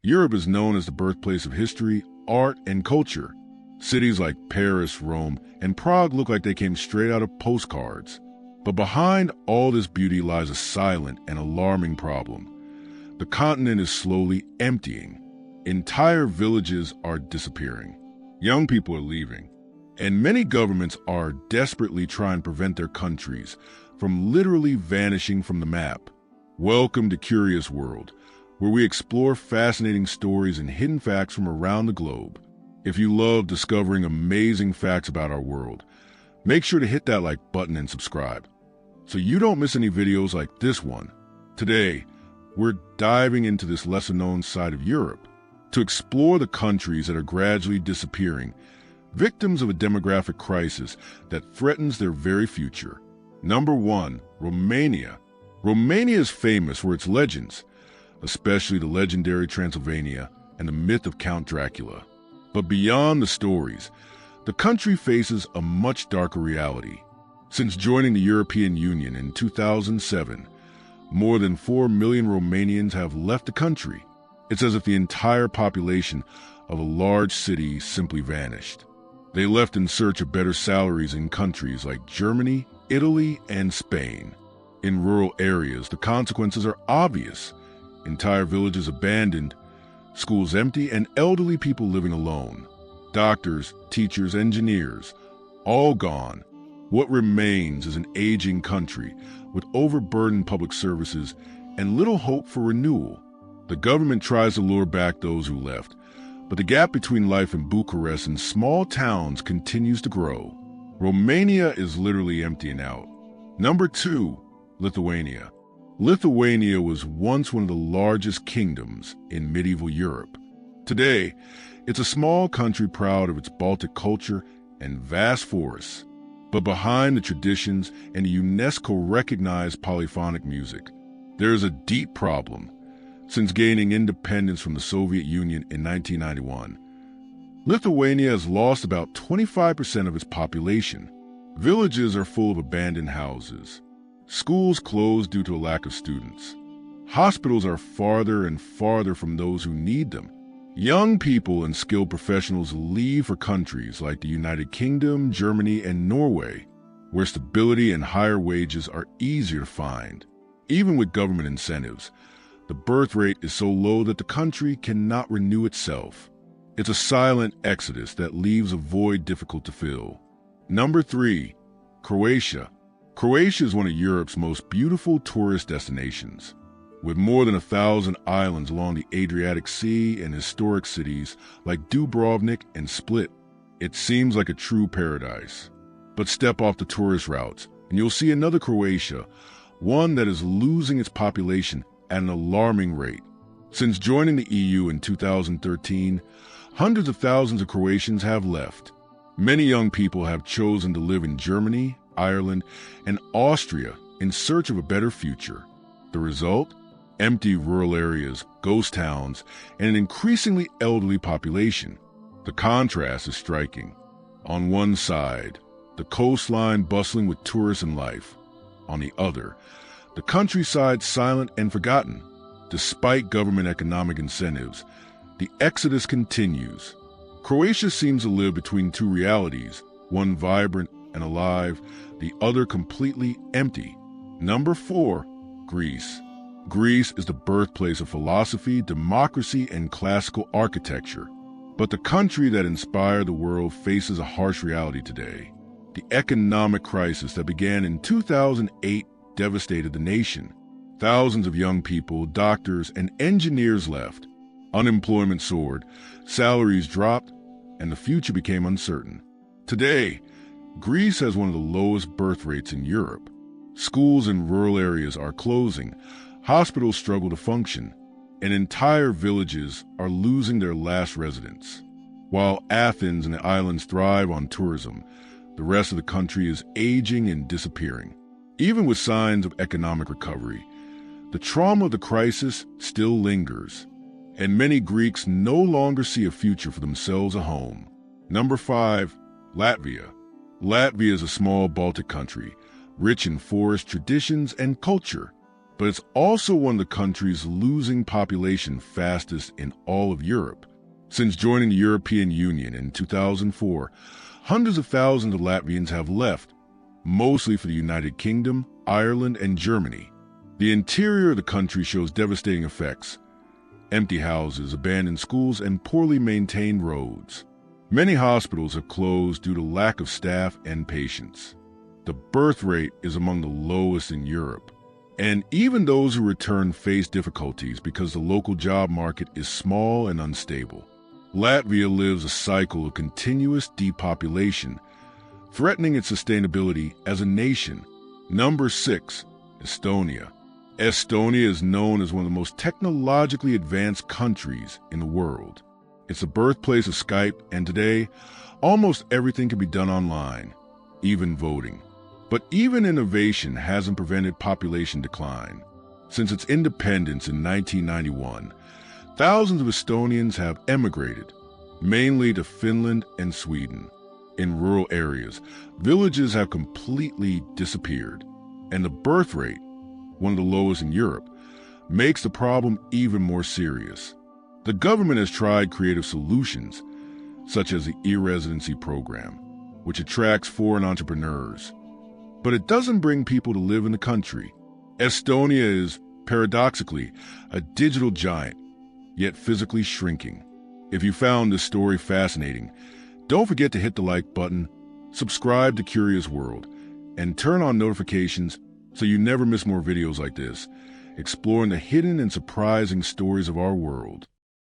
Europe is known as the birthplace of history, art, and culture. Cities like Paris, Rome, and Prague look like they came straight out of postcards. But behind all this beauty lies a silent and alarming problem. The continent is slowly emptying. Entire villages are disappearing. Young people are leaving. And many governments are desperately trying to prevent their countries from literally vanishing from the map. Welcome to Curious World, where we explore fascinating stories and hidden facts from around the globe. If you love discovering amazing facts about our world, make sure to hit that like button and subscribe, so you don't miss any videos like this one. Today, we're diving into this lesser-known side of Europe to explore the countries that are gradually disappearing, victims of a demographic crisis that threatens their very future. Number 1, Romania. Romania is famous for its legends, especially the legendary Transylvania and the myth of Count Dracula. But beyond the stories, the country faces a much darker reality. Since joining the European Union in 2007, more than 4 million Romanians have left the country. It's as if the entire population of a large city simply vanished. They left in search of better salaries in countries like Germany, Italy, and Spain. In rural areas, the consequences are obvious. Entire villages abandoned, schools empty, and elderly people living alone. Doctors, teachers, engineers, all gone. What remains is an aging country with overburdened public services and little hope for renewal. The government tries to lure back those who left, but the gap between life in Bucharest and small towns continues to grow. Romania is literally emptying out. Number 2, Lithuania. Lithuania was once one of the largest kingdoms in medieval Europe. Today, it's a small country proud of its Baltic culture and vast forests. But behind the traditions and the UNESCO-recognized polyphonic music, there is a deep problem. Since gaining independence from the Soviet Union in 1991, Lithuania has lost about 25% of its population. Villages are full of abandoned houses. Schools closed due to a lack of students. Hospitals are farther and farther from those who need them. Young people and skilled professionals leave for countries like the United Kingdom, Germany, and Norway, where stability and higher wages are easier to find. Even with government incentives, the birth rate is so low that the country cannot renew itself. It's a silent exodus that leaves a void difficult to fill. Number 3, Croatia. Croatia is one of Europe's most beautiful tourist destinations. With more than 1,000 islands along the Adriatic Sea and historic cities like Dubrovnik and Split, it seems like a true paradise. But step off the tourist routes and you'll see another Croatia, one that is losing its population at an alarming rate. Since joining the EU in 2013, hundreds of thousands of Croatians have left. Many young people have chosen to live in Germany, Ireland, and Austria in search of a better future. The result? Empty rural areas, ghost towns, and an increasingly elderly population. The contrast is striking. On one side, the coastline bustling with tourists and life. On the other, the countryside silent and forgotten. Despite government economic incentives, the exodus continues. Croatia seems to live between two realities, one vibrant and alive, the other completely empty. Number 4, Greece. Greece is the birthplace of philosophy, democracy, and classical architecture. But the country that inspired the world faces a harsh reality today. The economic crisis that began in 2008 devastated the nation. Thousands of young people, doctors, and engineers left. Unemployment soared, salaries dropped, and the future became uncertain. Today, Greece has one of the lowest birth rates in Europe. Schools in rural areas are closing, hospitals struggle to function, and entire villages are losing their last residents. While Athens and the islands thrive on tourism, the rest of the country is aging and disappearing. Even with signs of economic recovery, the trauma of the crisis still lingers, and many Greeks no longer see a future for themselves at home. Number 5, Latvia. Latvia is a small Baltic country, rich in forest traditions and culture. but it's also one of the countries losing population fastest in all of Europe. Since joining the European Union in 2004, hundreds of thousands of Latvians have left, mostly for the United Kingdom, Ireland, and Germany. The interior of the country shows devastating effects: empty houses, abandoned schools, and poorly maintained roads. Many hospitals have closed due to lack of staff and patients. The birth rate is among the lowest in Europe, and even those who return face difficulties because the local job market is small and unstable. Latvia lives a cycle of continuous depopulation, threatening its sustainability as a nation. Number 6, Estonia. Estonia is known as one of the most technologically advanced countries in the world. It's the birthplace of Skype, and today, almost everything can be done online, even voting. But even innovation hasn't prevented population decline. Since its independence in 1991, thousands of Estonians have emigrated, mainly to Finland and Sweden. In rural areas, villages have completely disappeared, and the birth rate, one of the lowest in Europe, makes the problem even more serious. The government has tried creative solutions, such as the e-residency program, which attracts foreign entrepreneurs. But it doesn't bring people to live in the country. Estonia is, paradoxically, a digital giant, yet physically shrinking. If you found this story fascinating, don't forget to hit the like button, subscribe to Curious World, and turn on notifications so you never miss more videos like this, exploring the hidden and surprising stories of our world.